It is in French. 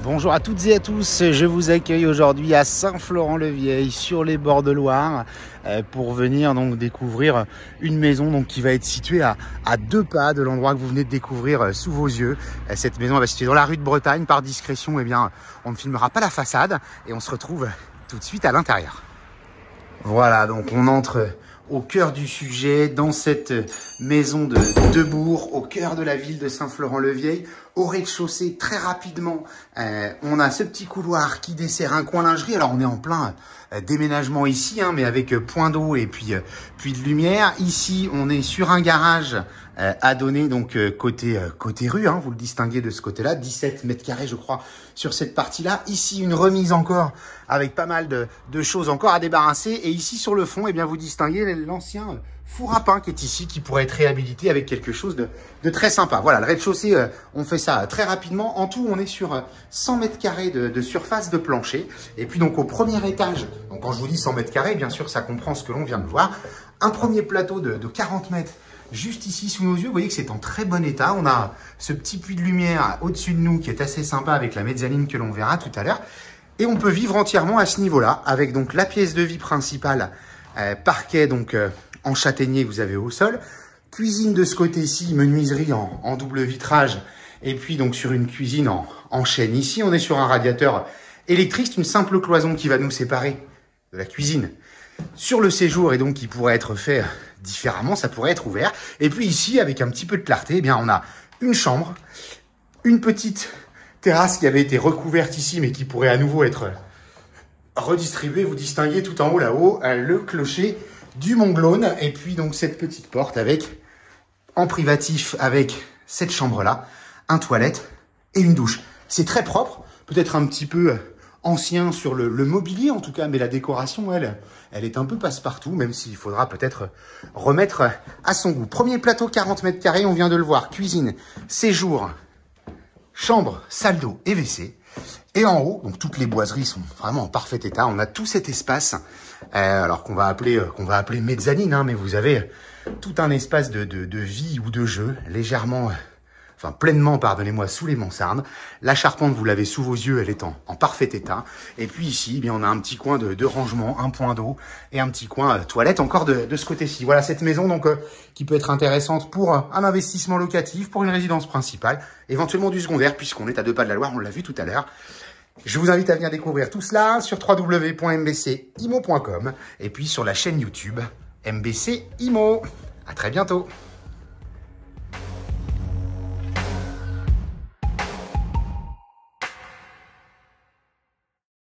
Bonjour à toutes et à tous, je vous accueille aujourd'hui à Saint-Florent-le-Vieil sur les bords de Loire pour venir donc découvrir une maison donc, qui va être située à 2 pas de l'endroit que vous venez de découvrir sous vos yeux. Cette maison va se situer dans la rue de Bretagne. Par discrétion, eh bien, on ne filmera pas la façade et on se retrouve tout de suite à l'intérieur. Voilà, donc on entre au cœur du sujet, dans cette maison de Debourg, au cœur de la ville de Saint-Florent-le-Vieil. Au rez-de-chaussée, très rapidement, on a ce petit couloir qui dessert un coin lingerie. Alors on est en plein déménagement ici, mais avec point d'eau et puis de lumière. Ici, on est sur un garage à donner, donc côté rue, vous le distinguez de ce côté-là, 17 mètres carrés je crois sur cette partie-là. Ici, une remise encore avec pas mal de choses encore à débarrasser. Et ici sur le fond, eh bien, vous distinguez l'ancien four à pain qui est ici, qui pourrait être réhabilité avec quelque chose de très sympa. Voilà, le rez-de-chaussée, on fait ça très rapidement. En tout, on est sur 100 mètres carrés de surface de plancher. Et puis donc au premier étage, donc quand je vous dis 100 mètres carrés, bien sûr, ça comprend ce que l'on vient de voir. Un premier plateau de 40 mètres juste ici sous nos yeux. Vous voyez que c'est en très bon état. On a ce petit puits de lumière au-dessus de nous qui est assez sympa avec la mezzanine que l'on verra tout à l'heure. Et on peut vivre entièrement à ce niveau-là avec donc la pièce de vie principale, parquet donc en châtaignier que vous avez au sol. Cuisine de ce côté-ci, menuiserie en double vitrage. Et puis donc sur une cuisine en chêne. Ici, on est sur un radiateur électrique. C'est une simple cloison qui va nous séparer de la cuisine sur le séjour et donc qui pourrait être fait différemment. Ça pourrait être ouvert. Et puis ici, avec un petit peu de clarté, eh bien, on a une chambre, une petite terrasse qui avait été recouverte ici, mais qui pourrait à nouveau être redistribuée. Vous distinguez tout en haut là-haut le clocher du Mont-Glaune. Et puis donc cette petite porte avec, en privatif, avec cette chambre-là, un toilette et une douche. C'est très propre, peut-être un petit peu ancien sur le mobilier en tout cas, mais la décoration, elle est un peu passe-partout, même s'il faudra peut-être remettre à son goût. Premier plateau, 40 mètres carrés, on vient de le voir. Cuisine, séjour, chambre, salle d'eau et WC. Et en haut, donc toutes les boiseries sont vraiment en parfait état. On a tout cet espace, alors qu'on va appeler mezzanine, mais vous avez tout un espace de vie ou de jeu légèrement, pleinement, pardonnez-moi, sous les mansardes. La charpente, vous l'avez sous vos yeux, elle est en parfait état. Et puis ici, eh bien, on a un petit coin de rangement, un point d'eau et un petit coin toilette encore de ce côté-ci. Voilà cette maison donc qui peut être intéressante pour un investissement locatif, pour une résidence principale, éventuellement du secondaire, puisqu'on est à 2 pas de la Loire, on l'a vu tout à l'heure. Je vous invite à venir découvrir tout cela sur www.mbcimo.com et puis sur la chaîne YouTube MBC Imo. À très bientôt.